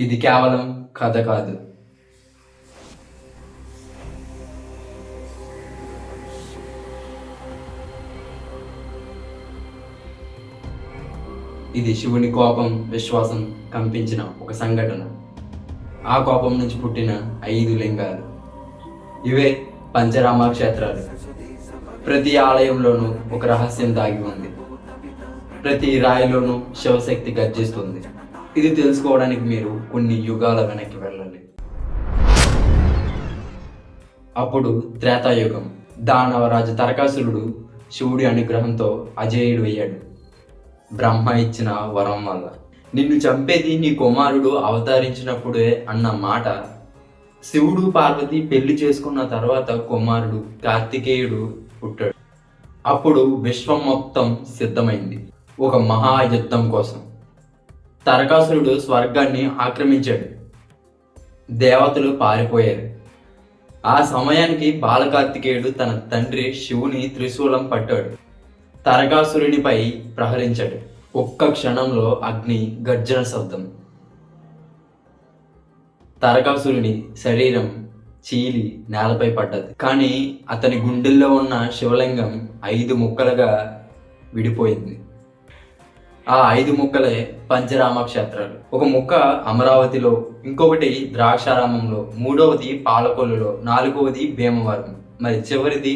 ఇది కేవలం కథ కాదు. ఇది శివుని కోపం, విశ్వాసం కంపించిన ఒక సంఘటన. ఆ కోపం నుంచి పుట్టిన 5 లింగాలు. ఇవే పంచరామ క్షేత్రాలు. ప్రతి ఆలయంలోనూ ఒక రహస్యం దాగి ఉంది. ప్రతి రాయిలోనూ శివశక్తి గర్జిస్తుంది. ఇది తెలుసుకోవడానికి మీరు కొన్ని యుగాల వెనక్కి వెళ్ళాలి. అప్పుడు త్రేతాయుగం. దానవరాజు తారకాసురుడు శివుడి అనుగ్రహంతో అజేయుడు అయ్యాడు. బ్రహ్మ ఇచ్చిన వరం వల్ల. నిన్ను చంపేది నీ కుమారుడు అవతరించినప్పుడే అన్న మాట. శివుడు పార్వతి పెళ్లి చేసుకున్న తర్వాత కుమారుడు కార్తికేయుడు పుట్టాడు. అప్పుడు విశ్వం మొత్తం సిద్ధమైంది ఒక మహాయుద్ధం కోసం. తారకాసురుడు స్వర్గాన్ని ఆక్రమించాడు. దేవతలు పారిపోయారు. ఆ సమయానికి బాలకార్తికేయుడు తన తండ్రి శివుని త్రిశూలం పట్టాడు. తారకాసురునిపై ప్రహరించాడు. ఒక్క క్షణంలో అగ్ని గర్జన శబ్దం. తారకాసురుని శరీరం చీలి నేలపై పడ్డది. కానీ అతని గుండెల్లో ఉన్న శివలింగం 5 ముక్కలుగా విడిపోయింది. ఆ 5 ముక్కలే పంచరామ క్షేత్రాలు. ఒక ముక్క అమరావతిలో, ఇంకొకటి ద్రాక్షారామంలో, మూడవది పాలకొల్లులో, 4వది భీమవరం, మరి చివరిది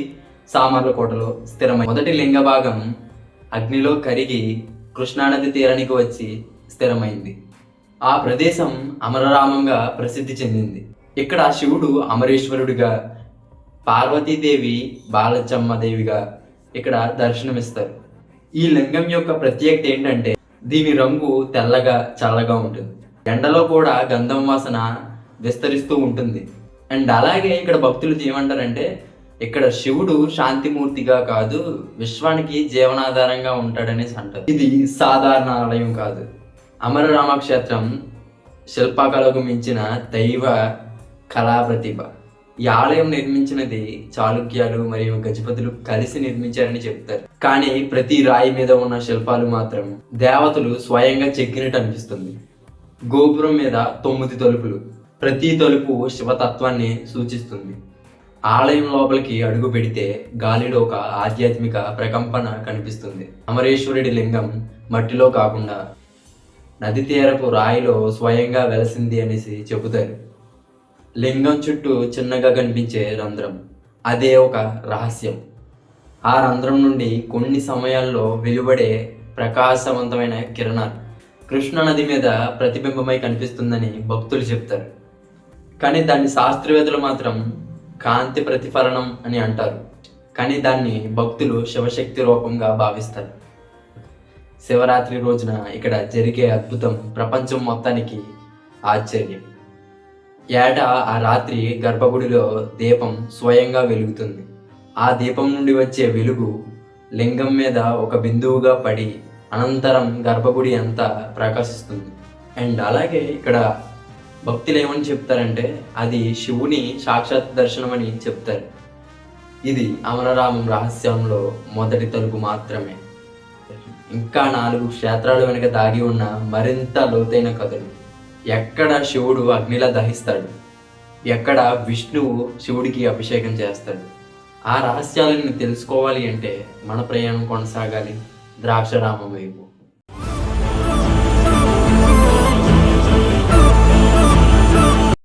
సామర్లకోటలో స్థిరమై. మొదటి లింగ భాగం అగ్నిలో కరిగి కృష్ణానది తీరానికి వచ్చి స్థిరమైంది. ఆ ప్రదేశం అమరరామంగా ప్రసిద్ధి చెందింది. ఇక్కడ శివుడు అమరేశ్వరుడిగా, పార్వతీదేవి బాలచమ్మదేవిగా ఇక్కడ దర్శనమిస్తారు. ఈ లింగం యొక్క ప్రత్యేకత ఏంటంటే దీని రంగు తెల్లగా చల్లగా ఉంటుంది. ఎండలో కూడా గంధం వాసన విస్తరిస్తూ ఉంటుంది. అండ్ అలాగే ఇక్కడ భక్తులు ఏమంటారంటే ఇక్కడ శివుడు శాంతిమూర్తిగా కాదు, విశ్వానికి జీవనాధారంగా ఉంటాడనేసి అంటారు. ఇది సాధారణ ఆలయం కాదు. అమరరామ క్షేత్రం శిల్పకళకు మించిన దైవ కళా ప్రతిభ. ఈ ఆలయం నిర్మించినది చాళుక్యాలు మరియు గజపతులు కలిసి నిర్మించారని చెప్తారు. కానీ ప్రతి రాయి మీద ఉన్న శిల్పాలు మాత్రం దేవతలు స్వయంగా చెక్కినట్టు అనిపిస్తుంది. గోపురం మీద 9 తలుపులు. ప్రతి తలుపు శివతత్వాన్ని సూచిస్తుంది. ఆలయం లోపలికి అడుగు పెడితే గాలిలో ఒక ఆధ్యాత్మిక ప్రకంపన కనిపిస్తుంది. అమరేశ్వరుడి లింగం మట్టిలో కాకుండా నది తీరపు రాయిలో స్వయంగా వెలసింది అనేసి చెబుతారు. లింగం చుట్టూ చిన్నగా కనిపించే రంధ్రం, అదే ఒక రహస్యం. ఆ రంధ్రం నుండి కొన్ని సమయాల్లో వెలువడే ప్రకాశవంతమైన కిరణాలు కృష్ణానది మీద ప్రతిబింబమై కనిపిస్తుందని భక్తులు చెప్తారు. కానీ దాన్ని శాస్త్రవేత్తలు మాత్రం కాంతి ప్రతిఫలనం అని అంటారు. కానీ దాన్ని భక్తులు శివశక్తి రూపంగా భావిస్తారు. శివరాత్రి రోజున ఇక్కడ జరిగే అద్భుతం ప్రపంచం మొత్తానికి ఆశ్చర్యం. ఏటా ఆ రాత్రి గర్భగుడిలో దీపం స్వయంగా వెలుగుతుంది. ఆ దీపం నుండి వచ్చే వెలుగు లింగం మీద ఒక బిందువుగా పడి అనంతరం గర్భగుడి అంతా ప్రకాశిస్తుంది. అండ్ అలాగే ఇక్కడ భక్తులు ఏమని చెప్తారంటే అది శివుని సాక్షాత్ దర్శనం అని చెప్తారు. ఇది అమరరామం రహస్యంలో మొదటి తలుపు మాత్రమే. ఇంకా 4 క్షేత్రాలు వెనుక దాగి ఉన్న మరింత లోతైన కథలు. ఎక్కడ శివుడు అగ్నిలా దహిస్తాడు, ఎక్కడ విష్ణువు శివుడికి అభిషేకం చేస్తాడు. ఆ రహస్యాలను తెలుసుకోవాలి అంటే మన ప్రయాణం కొనసాగాలి ద్రాక్షారామం వైపు.